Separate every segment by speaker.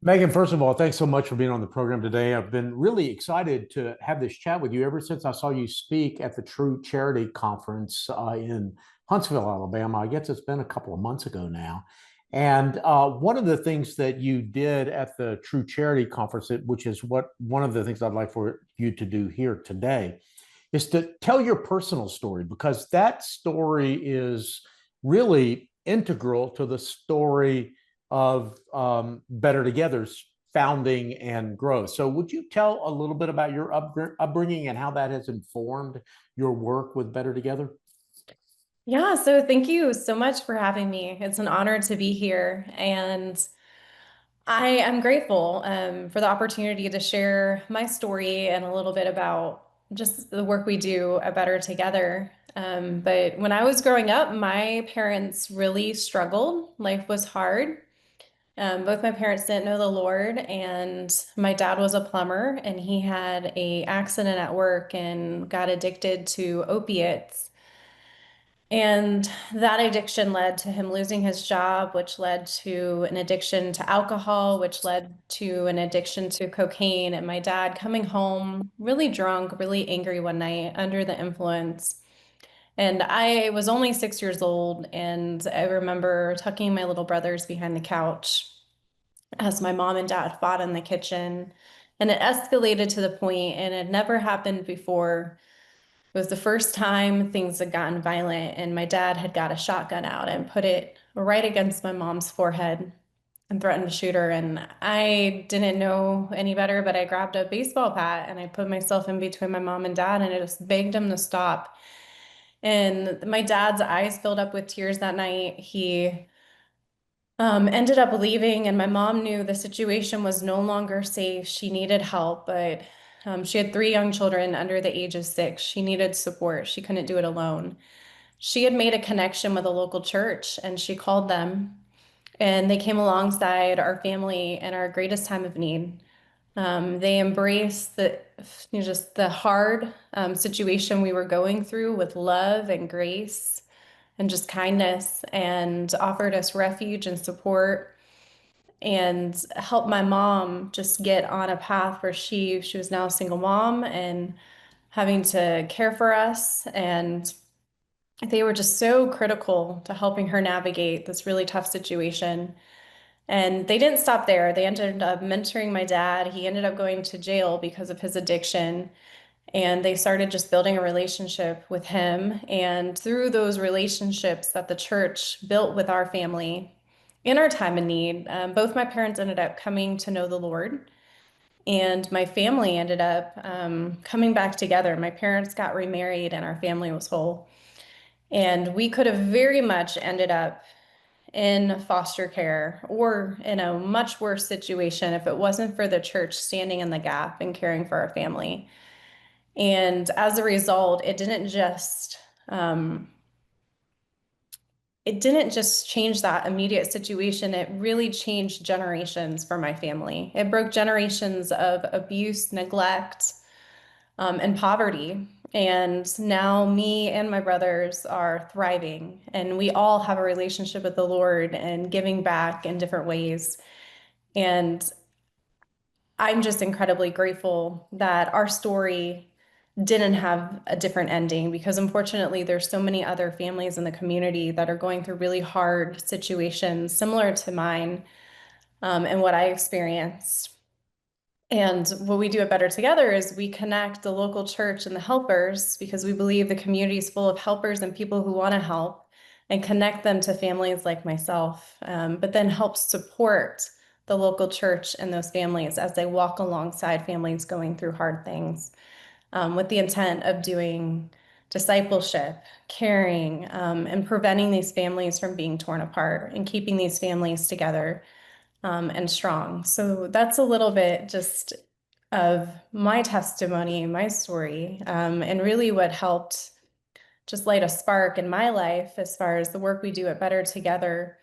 Speaker 1: Megan, first of all, thanks so much for being on the program today. I've been really excited to have this chat with you ever since I saw you speak at the True Charity Conference in Huntsville, Alabama. I guess it's been a couple of months ago now. And one of the things that you did at the True Charity Conference, which is what one of the things I'd like for you to do here today, is to tell your personal story because that story is really integral to the story of Better Together's founding and growth. So, would you tell a little bit about your upbringing and how that has informed your work with Better Together?
Speaker 2: Yeah, so thank you so much for having me. It's an honor to be here, and I am grateful for the opportunity to share my story and a little bit about just the work we do at Better Together. But when I was growing up, my parents really struggled. Life was hard. Both my parents didn't know the Lord, and my dad was a plumber, and he had a accident at work and got addicted to opiates. And that addiction led to him losing his job, which led to an addiction to alcohol, which led to an addiction to cocaine. And my dad coming home really drunk, really angry one night under the influence. And I was only 6 years old. And I remember tucking my little brothers behind the couch as my mom and dad fought in the kitchen. And it escalated to the point, and it never happened before. It was the first time things had gotten violent, and my dad had got a shotgun out and put it right against my mom's forehead and threatened to shoot her. And I didn't know any better, but I grabbed a baseball bat and I put myself in between my mom and dad, and I just begged him to stop. And my dad's eyes filled up with tears that night. He ended up leaving, and my mom knew the situation was no longer safe. She needed help, but she had three young children under the age of 6. She needed support. She couldn't do it alone. She had made a connection with a local church, and she called them, and they came alongside our family in our greatest time of need. They embraced just the hard situation we were going through with love and grace and just kindness, and offered us refuge and support, and helped my mom just get on a path where she was now a single mom and having to care for us. And they were just so critical to helping her navigate this really tough situation. And they didn't stop there. They ended up mentoring my dad. He ended up going to jail because of his addiction. And they started just building a relationship with him. And through those relationships that the church built with our family in our time of need, both my parents ended up coming to know the Lord. And my family ended up coming back together. My parents got remarried, and our family was whole. And we could have very much ended up in foster care or in a much worse situation if it wasn't for the church standing in the gap and caring for our family. And as a result, it didn't just change that immediate situation. It really changed generations for my family. It broke generations of abuse, neglect, and poverty. And now me and my brothers are thriving, and we all have a relationship with the Lord and giving back in different ways. And I'm just incredibly grateful that our story didn't have a different ending, because unfortunately there's so many other families in the community that are going through really hard situations similar to mine, and what I experienced. And what we do at Better Together is we connect the local church and the helpers, because we believe the community is full of helpers and people who want to help, and connect them to families like myself, but then help support the local church and those families as they walk alongside families going through hard things, with the intent of doing discipleship, caring, and preventing these families from being torn apart and keeping these families together, and strong. So that's a little bit just of my testimony, my story, and really what helped just light a spark in my life as far as the work we do at Better Together,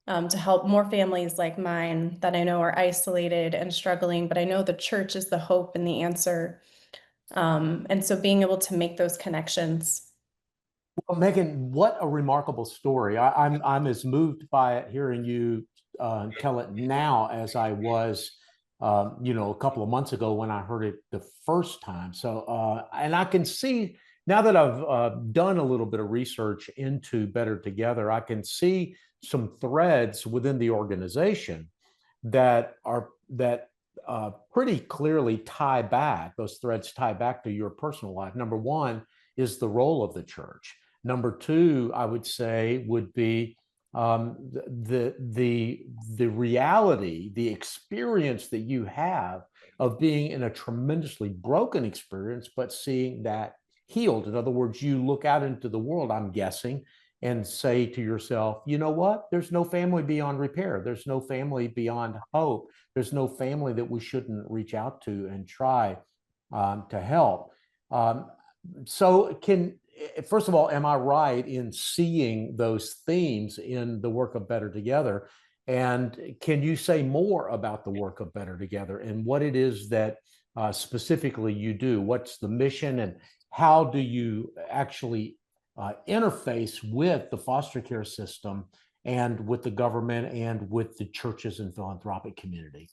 Speaker 2: to help more families like mine that I know are isolated and struggling, but I know the church is the hope and the answer. And so being able to make those connections.
Speaker 1: Well, Megan, what a remarkable story. I'm as moved by it hearing you tell it now as I was, a couple of months ago when I heard it the first time. So, and I can see now that I've done a little bit of research into Better Together, I can see some threads within the organization that pretty clearly tie back. Those threads tie back to your personal life. Number one is the role of the church. Number two, I would say, would be the reality, the experience that you have of being in a tremendously broken experience, but seeing that healed. In other words, you look out into the world, I'm guessing, and say to yourself, you know what? There's no family beyond repair. There's no family beyond hope. There's no family that we shouldn't reach out to and try to help. Um, so, first of all, am I right in seeing those themes in the work of Better Together? And can you say more about the work of Better Together and what it is that specifically you do? What's the mission, and how do you actually interface with the foster care system and with the government and with the churches and philanthropic community?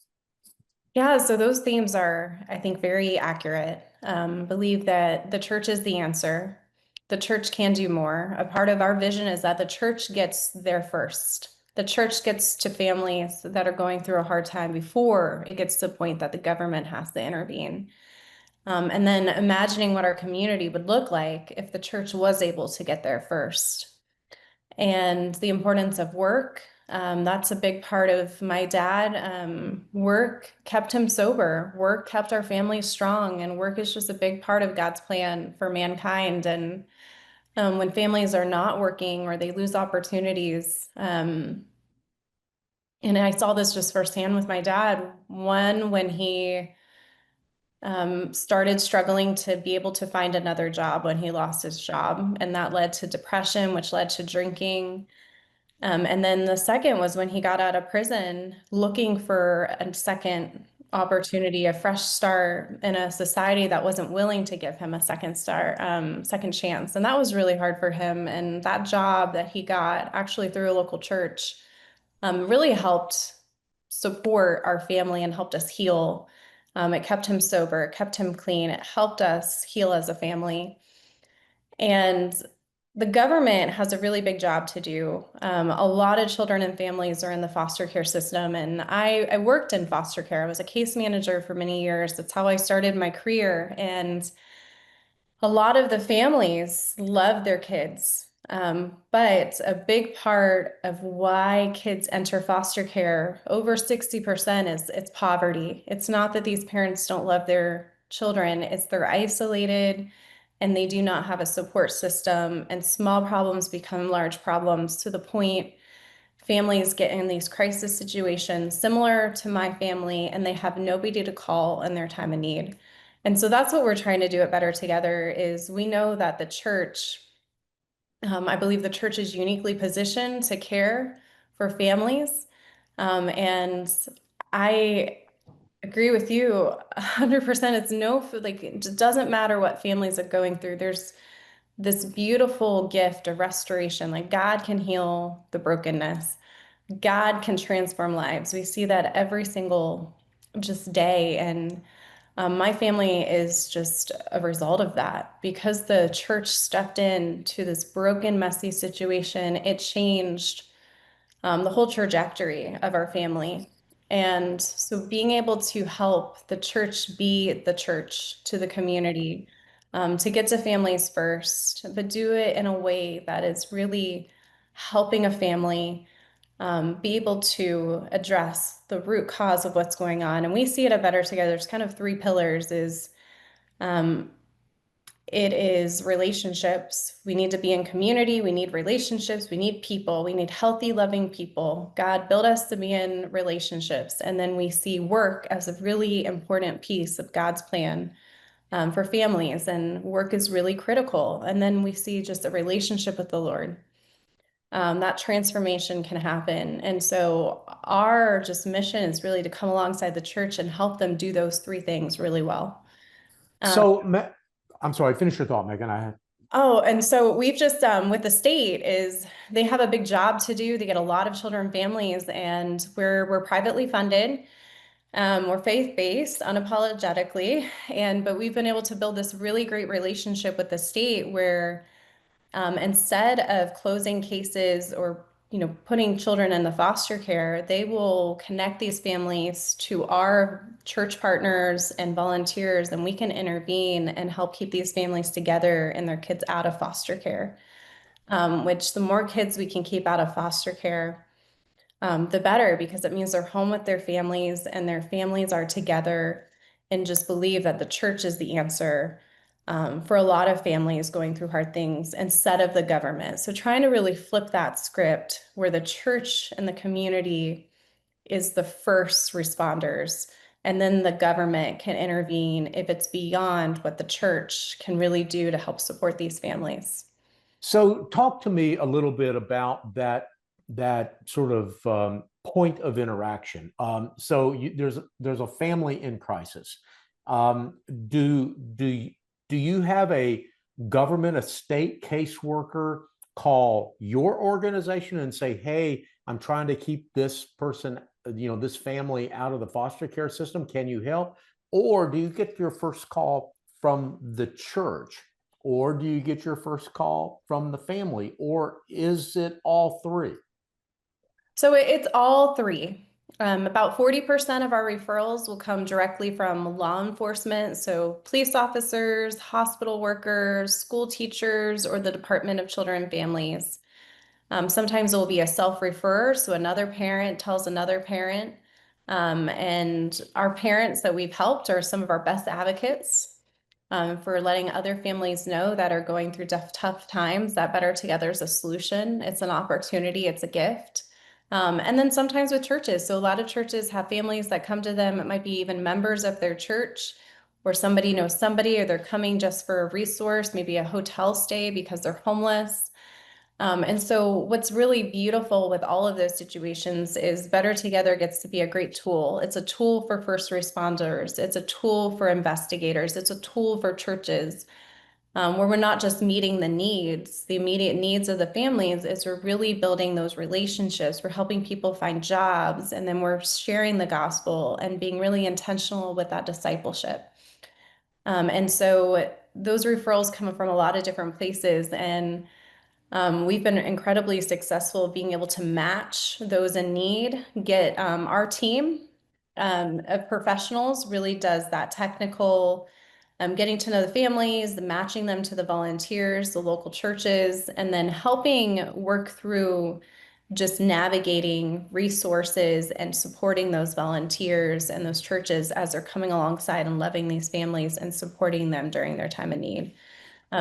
Speaker 2: Yeah, so those themes are, I think, very accurate. Believe that the church is the answer. The church can do more. A part of our vision is that the church gets there first. The church gets to families that are going through a hard time before it gets to the point that the government has to intervene. And then imagining what our community would look like if the church was able to get there first. And the importance of work. That's a big part of my dad. Work kept him sober. Work kept our family strong, and work is just a big part of God's plan for mankind. And when families are not working or they lose opportunities, and I saw this just firsthand with my dad. One, when he started struggling to be able to find another job when he lost his job, and that led to depression, which led to drinking. And then the second was when he got out of prison, looking for a second opportunity, a fresh start in a society that wasn't willing to give him a second start, second chance. And that was really hard for him. And that job that he got actually through a local church, really helped support our family and helped us heal. It kept him sober, it kept him clean, it helped us heal as a family. And the government has a really big job to do. A lot of children and families are in the foster care system, and I worked in foster care. I was a case manager for many years. That's how I started my career. And a lot of the families love their kids. But a big part of why kids enter foster care, over 60%, is it's poverty. It's not that these parents don't love their children, it's they're isolated and they do not have a support system, and small problems become large problems to the point families get in these crisis situations similar to my family, and they have nobody to call in their time of need. And so that's what we're trying to do at Better Together is we know that the church, I believe the church is uniquely positioned to care for families. And I agree with you 100%. It's no, like, it doesn't matter what families are going through. There's this beautiful gift of restoration. Like, God can heal the brokenness. God can transform lives. We see that every single just day. And my family is just a result of that because the church stepped in to this broken, messy situation. It changed the whole trajectory of our family. And so being able to help the church be the church to the community, to get to families first, but do it in a way that is really helping a family be able to address the root cause of what's going on. And we see it at Better Together. There's kind of three pillars is um, it is relationships. We need to be in community. We need relationships. We need people. We need healthy, loving people. God built us to be in relationships. And then we see work as a really important piece of God's plan for families. And work is really critical. And then we see just a relationship with the Lord. That transformation can happen. And so our just mission is really to come alongside the church and help them do those three things really well. Um,
Speaker 1: So, I'm sorry, finish your thought, Megan.
Speaker 2: Oh, and so we've just with the state is they have a big job to do. They get a lot of children and families, and we're privately funded. We're faith-based, unapologetically, and but we've been able to build this really great relationship with the state where instead of closing cases or putting children in the foster care, they will connect these families to our church partners and volunteers, and we can intervene and help keep these families together and their kids out of foster care. Which the more kids we can keep out of foster care, the better, because it means they're home with their families and their families are together and just believe that the church is the answer for a lot of families going through hard things instead of the government. So trying to really flip that script where the church and the community is the first responders, and then the government can intervene if it's beyond what the church can really do to help support these families.
Speaker 1: So talk to me a little bit about that sort of point of interaction. There's a family in crisis. Um, do do do you have a government, a state caseworker call your organization and say, "Hey, I'm trying to keep this person, this family out of the foster care system. Can you help?" Or do you get your first call from the church? Or do you get your first call from the family? Or is it all three?
Speaker 2: So it's all three. About 40% of our referrals will come directly from law enforcement, so police officers, hospital workers, school teachers, or the Department of Children and Families. Sometimes it will be a self-refer, so another parent tells another parent. And our parents that we've helped are some of our best advocates for letting other families know that are going through tough times that Better Together is a solution. It's an opportunity, it's a gift. And then sometimes with churches. So a lot of churches have families that come to them. It might be even members of their church, or somebody knows somebody, or they're coming just for a resource, maybe a hotel stay because they're homeless. And so what's really beautiful with all of those situations is Better Together gets to be a great tool. It's a tool for first responders. It's a tool for investigators. It's a tool for churches, where we're not just meeting the immediate needs of the families, is we're really building those relationships. We're helping people find jobs, and then we're sharing the gospel and being really intentional with that discipleship. And so those referrals come from a lot of different places, and we've been incredibly successful being able to match those in need, get our team of professionals really does that technical, getting to know the families, the matching them to the volunteers, the local churches, and then helping work through just navigating resources and supporting those volunteers and those churches as they're coming alongside and loving these families and supporting them during their time of need.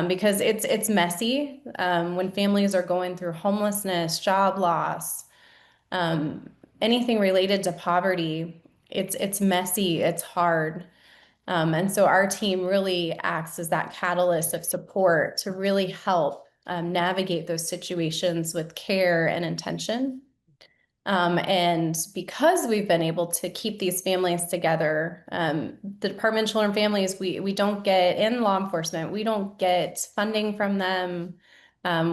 Speaker 2: Because it's messy when families are going through homelessness, job loss, um, anything related to poverty. It's messy, it's hard. And so our team really acts as that catalyst of support to really help navigate those situations with care and intention. And because we've been able to keep these families together, the Department of Children and Families, we don't get in law enforcement, we don't get funding from them.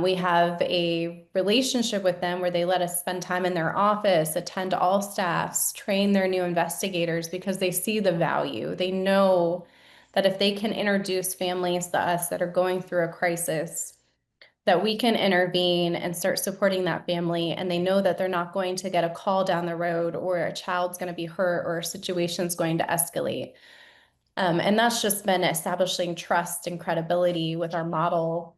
Speaker 2: We have a relationship with them where they let us spend time in their office, attend all staffs, train their new investigators because they see the value. They know that if they can introduce families to us that are going through a crisis, that we can intervene and start supporting that family, and they know that they're not going to get a call down the road or a child's going to be hurt or a situation's going to escalate. And that's just been establishing trust and credibility with our model,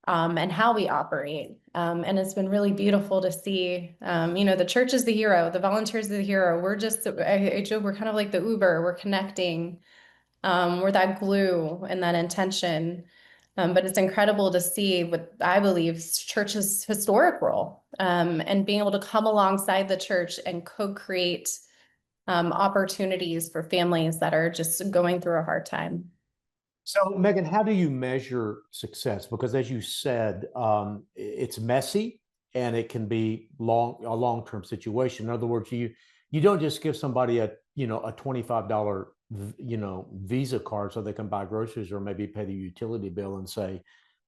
Speaker 2: and how we operate. And it's been really beautiful to see, the church is the hero, the volunteers are the hero. We're just, I joke, we're kind of like the Uber, we're connecting. We're that glue and that intention. But it's incredible to see what I believe is church's historic role, and being able to come alongside the church and co-create opportunities for families that are just going through a hard time.
Speaker 1: So, Megan, how do you measure success? Because as you said, it's messy and it can be a long-term situation. In other words, you don't just give somebody a $25 Visa card so they can buy groceries or maybe pay the utility bill and say,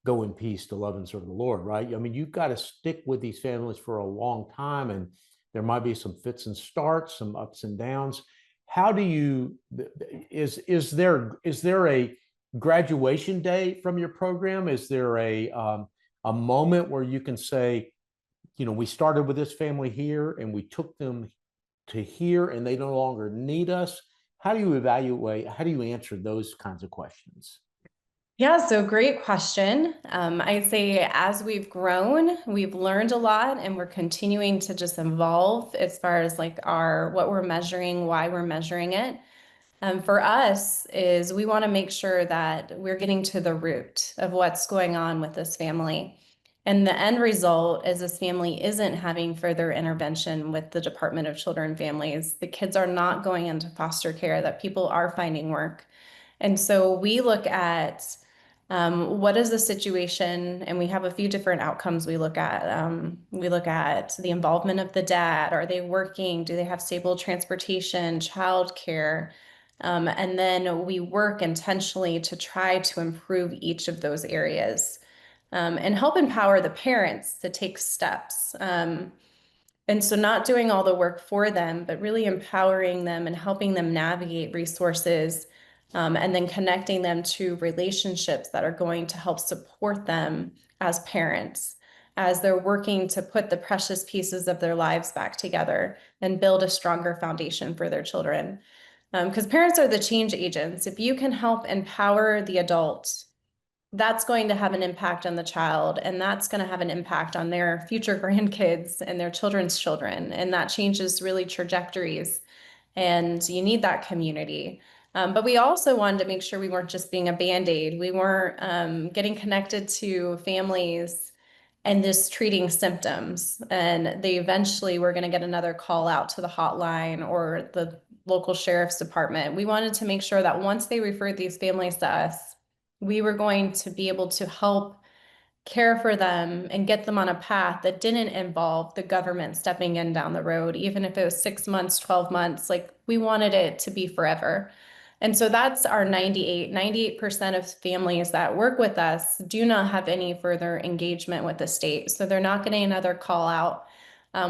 Speaker 1: go in peace to love and serve the Lord, right? I mean, you've got to stick with these families for a long time, and there might be some fits and starts, some ups and downs. How do you is there a graduation day from your program? Is there a moment where you can say, we started with this family here and we took them to here and they no longer need us? How do you evaluate? How do you answer those kinds of questions?
Speaker 2: Yeah, so great question. I'd say as we've grown, we've learned a lot and we're continuing to just evolve as far as like our what we're measuring, why we're measuring it. For us is we want to make sure that we're getting to the root of what's going on with this family. And the end result is this family isn't having further intervention with the Department of Children and Families. The kids are not going into foster care, that people are finding work. And so we look at what is the situation, and we have a few different outcomes we look at. We look at the involvement of the dad. Are they working? Do they have stable transportation, childcare? And then we work intentionally to try to improve each of those areas and help empower the parents to take steps. And so not doing all the work for them, but really empowering them and helping them navigate resources, and then connecting them to relationships that are going to help support them as parents, as they're working to put the precious pieces of their lives back together and build a stronger foundation for their children. Because parents are the change agents. If you can help empower the adult, that's going to have an impact on the child, and that's going to have an impact on their future grandkids and their children's children. And that changes really trajectories. And you need that community. But we also wanted to make sure we weren't just being a band-aid. We weren't getting connected to families and just treating symptoms. And they eventually were going to get another call out to the hotline or the local sheriff's department. We wanted to make sure that once they referred these families to us, we were going to be able to help care for them and get them on a path that didn't involve the government stepping in down the road, even if it was 6 months, 12 months. Like, we wanted it to be forever. And so that's our 98% of families that work with us do not have any further engagement with the state. So they're not getting another call out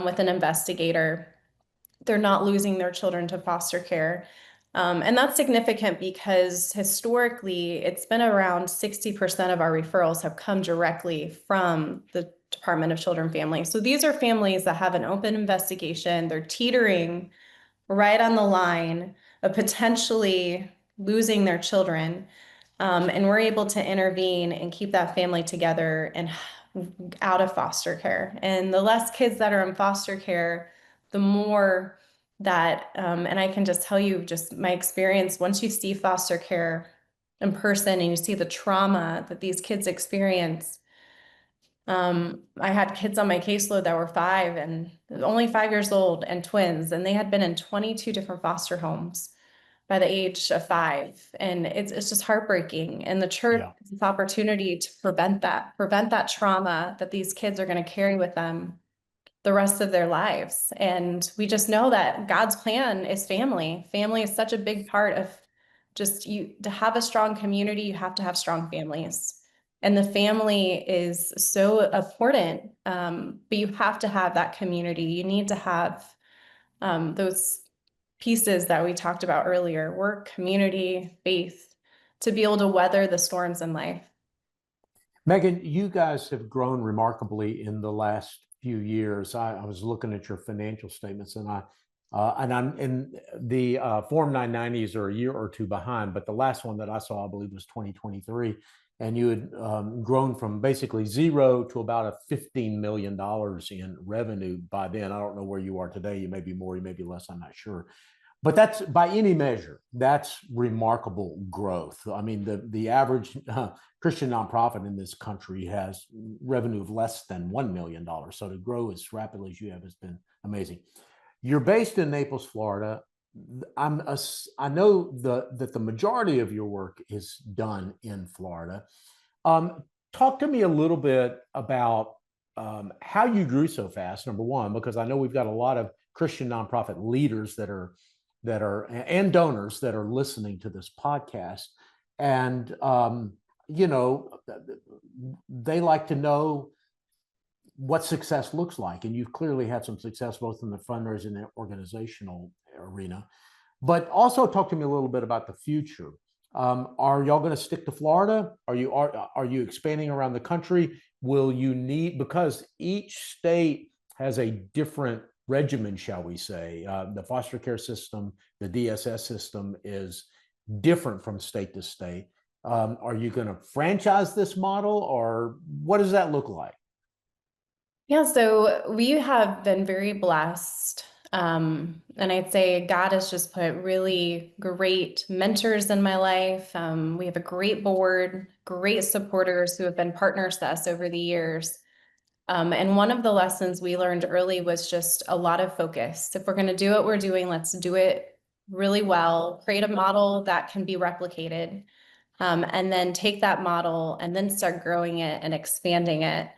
Speaker 2: with an investigator. They're not losing their children to foster care. And that's significant because historically, it's been around 60% of our referrals have come directly from the Department of Children and Families. So these are families that have an open investigation. They're teetering right on the line of potentially losing their children. And we're able to intervene and keep that family together and out of foster care. And the less kids that are in foster care, the more that, and I can just tell you, just my experience, once you see foster care in person and you see the trauma that these kids experience. I had kids on my caseload that were 5 and only 5 years old and twins, and they had been in 22 different foster homes by the age of 5. And it's just heartbreaking. And the church
Speaker 1: Yeah.
Speaker 2: has this opportunity to prevent that trauma that these kids are going to carry with them the rest of their lives. And we just know that God's plan is family. Family is such a big part of just you to have a strong community, you have to have strong families. And the family is so important, but you have to have that community. You need to have those pieces that we talked about earlier, work, community, faith, to be able to weather the storms in life.
Speaker 1: Megan, you guys have grown remarkably in the last few years. I was looking at your financial statements, and I'm in the Form 990s are a year or two behind, but the last one that I saw, I believe, was 2023, and you had grown from basically zero to about a $15 million in revenue by then. I don't know where you are today. You may be more, you may be less. I'm not sure. But that's by any measure, that's remarkable growth. I mean, the average Christian nonprofit in this country has revenue of less than $1 million. So to grow as rapidly as you have has been amazing. You're based in Naples, Florida. I know that the majority of your work is done in Florida. Talk to me a little bit about how you grew so fast. Number one, because I know we've got a lot of Christian nonprofit leaders that are and donors that are listening to this podcast. And you know, they like to know what success looks like. And you've clearly had some success both in the fundraising and the organizational arena. But also talk to me a little bit about the future. Are y'all going to stick to Florida? Are you expanding around the country? Will you need, because each state has a different regimen, shall we say? The foster care system, the DSS system is different from state to state. Are you going to franchise this model, or what does that look like?
Speaker 2: Yeah, so we have been very blessed. And I'd say God has just put really great mentors in my life. We have a great board, great supporters who have been partners to us over the years. And one of the lessons we learned early was just a lot of focus. If we're going to do what we're doing, let's do it really well, create a model that can be replicated, and then take that model and then start growing it and expanding it.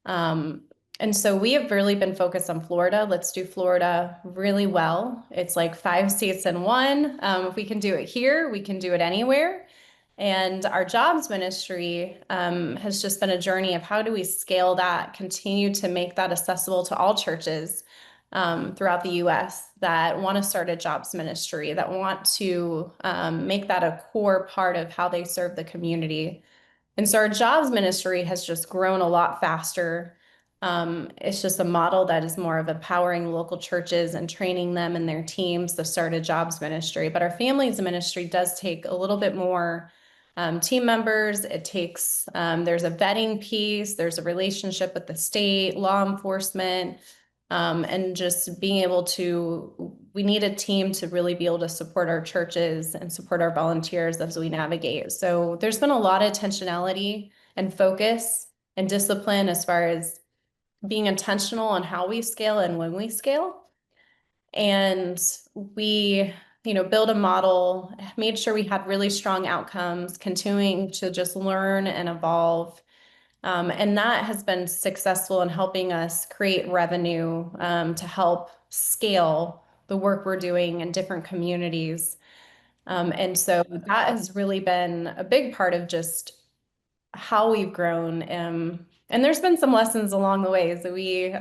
Speaker 2: Um, and so we have really been focused on Florida. Let's do Florida really well. It's like 5 states in one. If we can do it here, we can do it anywhere. And our jobs ministry has just been a journey of how do we scale that, continue to make that accessible to all churches throughout the US that want to start a jobs ministry, that want to make that a core part of how they serve the community. And so our jobs ministry has just grown a lot faster. It's just a model that is more of empowering local churches and training them and their teams to start a jobs ministry. But our families ministry does take a little bit more team members. It takes, there's a vetting piece, there's a relationship with the state, law enforcement, and just being able to, we need a team to really be able to support our churches and support our volunteers as we navigate. So there's been a lot of intentionality and focus and discipline as far as being intentional on how we scale and when we scale. And we, build a model, made sure we had really strong outcomes, continuing to just learn and evolve. And that has been successful in helping us create revenue to help scale the work we're doing in different communities. And so that has really been a big part of just how we've grown. And there's been some lessons along the way. So we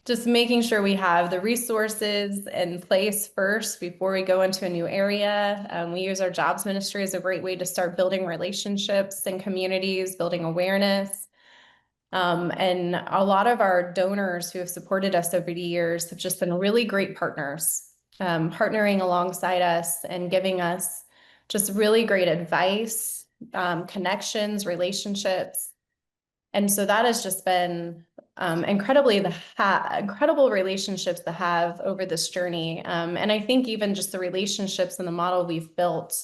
Speaker 2: just making sure we have the resources in place first before we go into a new area. We use our jobs ministry as a great way to start building relationships and communities, building awareness. And a lot of our donors who have supported us over the years have just been really great partners, partnering alongside us and giving us just really great advice, connections, relationships. And so that has just been incredible relationships to have over this journey. And I think even just the relationships and the model we've built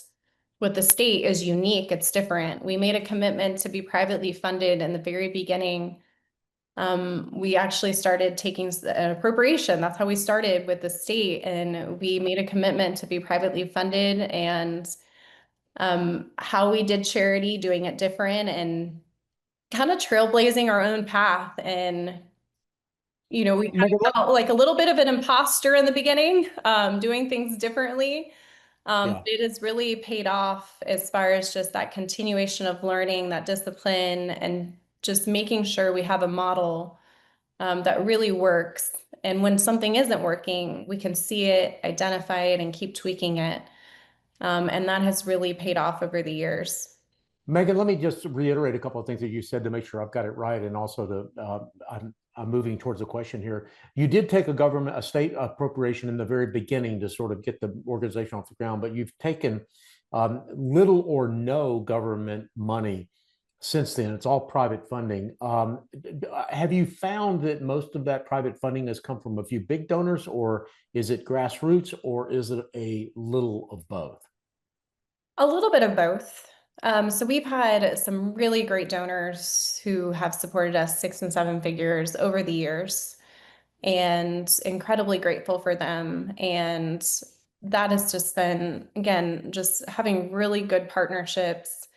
Speaker 2: with the state is unique. It's different. We made a commitment to be privately funded in the very beginning. We actually started taking an appropriation. That's how we started with the state. And we made a commitment to be privately funded, and how we did charity, doing it different and kind of trailblazing our own path. And we kind
Speaker 1: Megan,
Speaker 2: of felt like a little bit of an imposter in the beginning, doing things differently.
Speaker 1: yeah.
Speaker 2: It has really paid off as far as just that continuation of learning, that discipline, and just making sure we have a model that really works. And when something isn't working, we can see it, identify it, and keep tweaking it. And that has really paid off over the years.
Speaker 1: Megan, let me just reiterate a couple of things that you said to make sure I've got it right, and also I'm moving towards a question here. You did take a state appropriation in the very beginning to sort of get the organization off the ground, but you've taken little or no government money since then. It's all private funding. Have you found that most of that private funding has come from a few big donors, or is it grassroots, or is it a little of both?
Speaker 2: A little bit of both. So we've had some really great donors who have supported us 6 and 7 figures over the years, and incredibly grateful for them. And that has just been, again, just having really good partnerships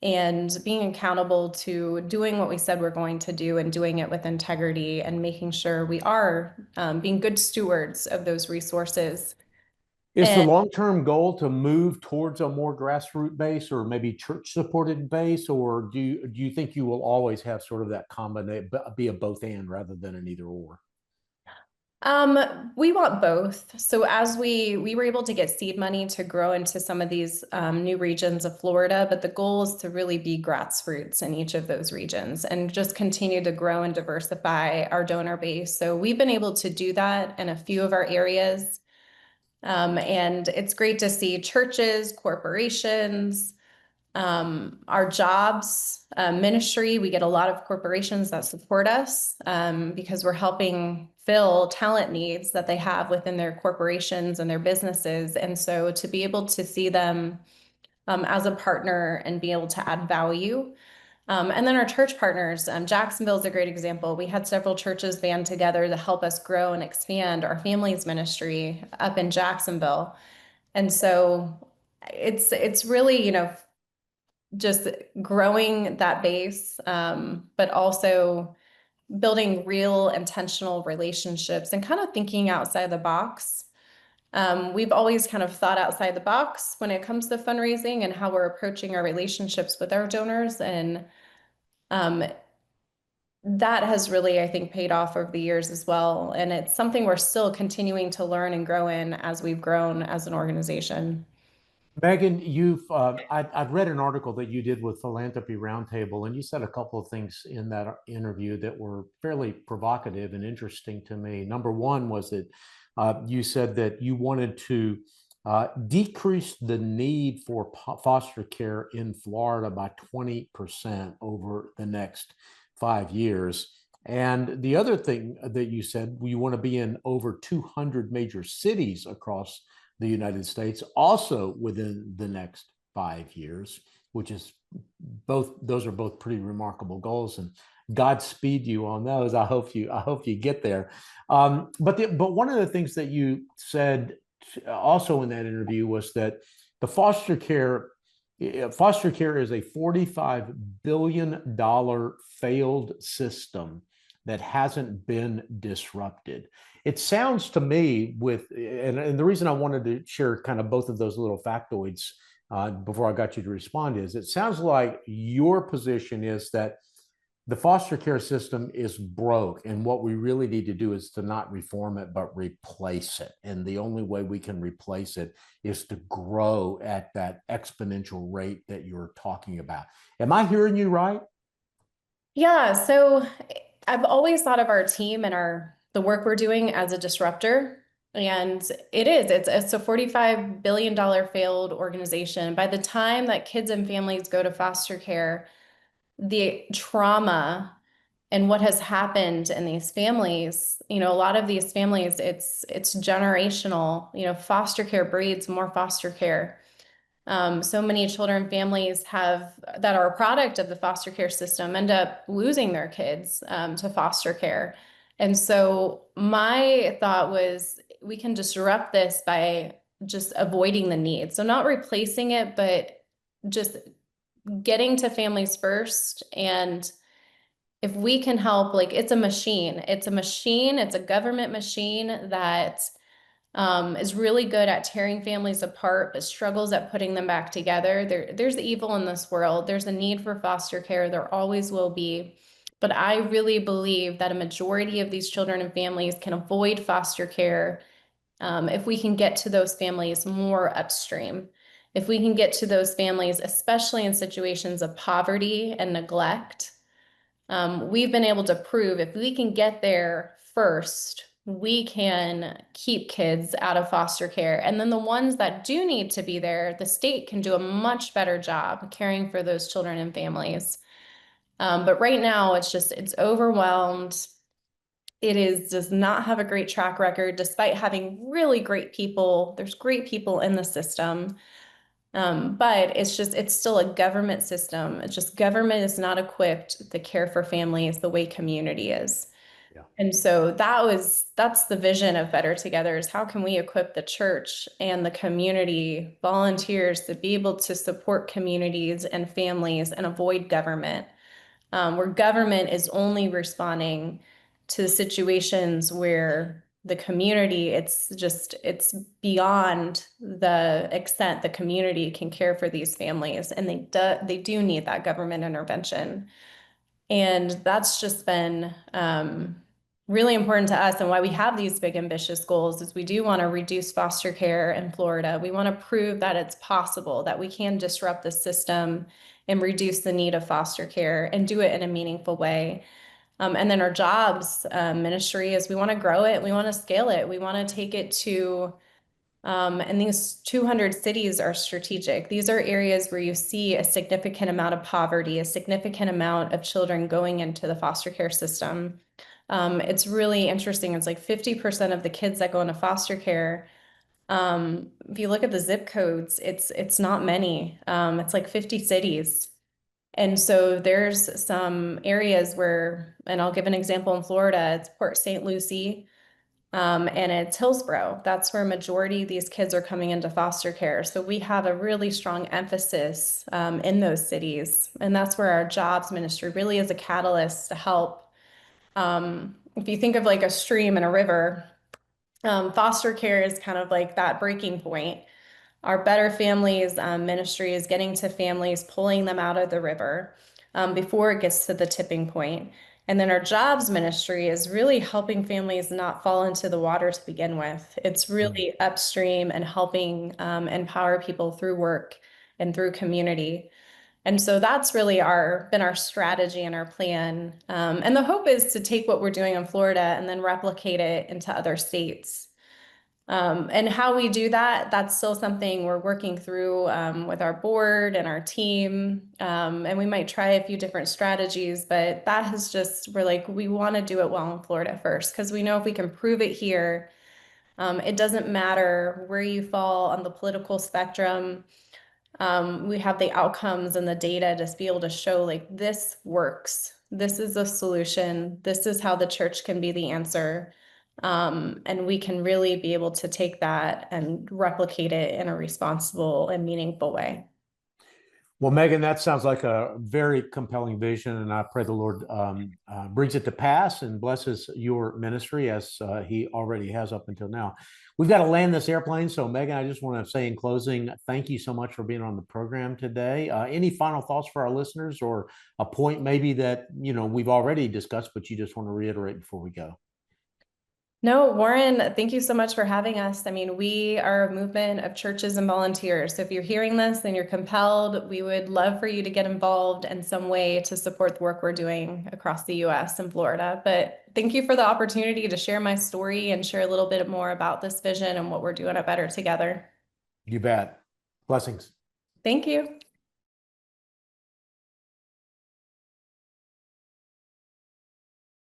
Speaker 2: and being accountable to doing what we said we're going to do and doing it with integrity and making sure we are being good stewards of those resources.
Speaker 1: Is the long-term goal to move towards a more grassroots base or maybe church-supported base, or do you think you will always have sort of that combination, be a both and rather than an either or?
Speaker 2: We want both. So as we were able to get seed money to grow into some of these new regions of Florida, but the goal is to really be grassroots in each of those regions and just continue to grow and diversify our donor base. So we've been able to do that in a few of our areas. And it's great to see churches, corporations, our jobs ministry. We get a lot of corporations that support us because we're helping fill talent needs that they have within their corporations and their businesses. And so to be able to see them as a partner and be able to add value. And then our church partners, Jacksonville is a great example. We had several churches band together to help us grow and expand our families ministry up in Jacksonville. And so it's really, just growing that base, but also building real intentional relationships and kind of thinking outside the box. We've always kind of thought outside the box when it comes to fundraising and how we're approaching our relationships with our donors. And um, that has really, I think, paid off over the years as well. And it's something we're still continuing to learn and grow in as we've grown as an organization.
Speaker 1: Megan, I've read an article that you did with Philanthropy Roundtable, and you said a couple of things in that interview that were fairly provocative and interesting to me. Number one was that you said that you wanted to decrease the need for foster care in Florida by 20% over the next 5 years. And the other thing that you said, you want to be in over 200 major cities across the United States, also within the next 5 years, which is those are both pretty remarkable goals. And Godspeed you on those. I hope you get there. But one of the things that you said also in that interview was that the foster care is a $45 billion failed system that hasn't been disrupted. It sounds to me and the reason I wanted to share kind of both of those little factoids before I got you to respond is it sounds like your position is that the foster care system is broke, and what we really need to do is to not reform it, but replace it. And the only way we can replace it is to grow at that exponential rate that you're talking about. Am I hearing you right?
Speaker 2: Yeah, so I've always thought of our team and the work we're doing as a disruptor. And it's a $45 billion failed organization. By the time that kids and families go to foster care, the trauma and what has happened in these families, a lot of these families, it's generational. Foster care breeds more foster care. So many children, families that are a product of the foster care system end up losing their kids to foster care. And so my thought was we can disrupt this by just avoiding the need. So not replacing it, but just getting to families first. And if we can help, like it's a machine, it's a government machine that is really good at tearing families apart, but struggles at putting them back together. There's evil in this world. There's a need for foster care. There always will be. But I really believe that a majority of these children and families can avoid foster care if we can get to those families more upstream. If we can get to those families, especially in situations of poverty and neglect, we've been able to prove if we can get there first, we can keep kids out of foster care. And then the ones that do need to be there, the state can do a much better job caring for those children and families. But right now, it's overwhelmed. Does not have a great track record, despite having really great people. There's great people in the system. But it's still a government system. It's just government is not equipped to care for families the way community is.
Speaker 1: Yeah.
Speaker 2: And so that's the vision of Better Together is how can we equip the church and the community volunteers to be able to support communities and families and avoid government, where government is only responding to situations where the community, it's beyond the extent the community can care for these families, and they do need that government intervention. And that's just been really important to us. And why we have these big, ambitious goals is we do want to reduce foster care in Florida. We want to prove that it's possible, that we can disrupt the system and reduce the need of foster care and do it in a meaningful way. And then our jobs ministry is we want to grow it, we want to scale it, we want to take it to and these 200 cities are strategic. These are areas where you see a significant amount of poverty, a significant amount of children going into the foster care system. It's really interesting. It's like 50% of the kids that go into foster care. If you look at the zip codes, it's not many. It's like 50 cities. And so there's some areas where, and I'll give an example in Florida, it's Port St. Lucie. And it's Hillsborough. That's where a majority of these kids are coming into foster care. So we have a really strong emphasis in those cities. And that's where our jobs ministry really is a catalyst to help. If you think of like a stream and a river, foster care is kind of like that breaking point. Our Better Families ministry is getting to families, pulling them out of the river before it gets to the tipping point. And then our jobs ministry is really helping families not fall into the water to begin with. It's really upstream and helping empower people through work and through community. And so that's really been our strategy and our plan. And the hope is to take what we're doing in Florida and then replicate it into other states. And how we do that, that's still something we're working through with our board and our team. And we might try a few different strategies, but that has we're like, we want to do it well in Florida first, because we know if we can prove it here, it doesn't matter where you fall on the political spectrum. We have the outcomes and the data to be able to show like this works. This is a solution. This is how the church can be the answer. And we can really be able to take that and replicate it in a responsible and meaningful way.
Speaker 1: Well, Megan, that sounds like a very compelling vision, and I pray the Lord brings it to pass and blesses your ministry as He already has up until now. We've got to land this airplane, so Megan, I just want to say in closing, thank you so much for being on the program today. Any final thoughts for our listeners, or a point maybe that we've already discussed, but you just want to reiterate before we go?
Speaker 2: No, Warren, thank you so much for having us. I mean, we are a movement of churches and volunteers. So if you're hearing this and you're compelled, we would love for you to get involved in some way to support the work we're doing across the US and Florida. But thank you for the opportunity to share my story and share a little bit more about this vision and what we're doing it better together.
Speaker 1: You bet. Blessings.
Speaker 2: Thank you.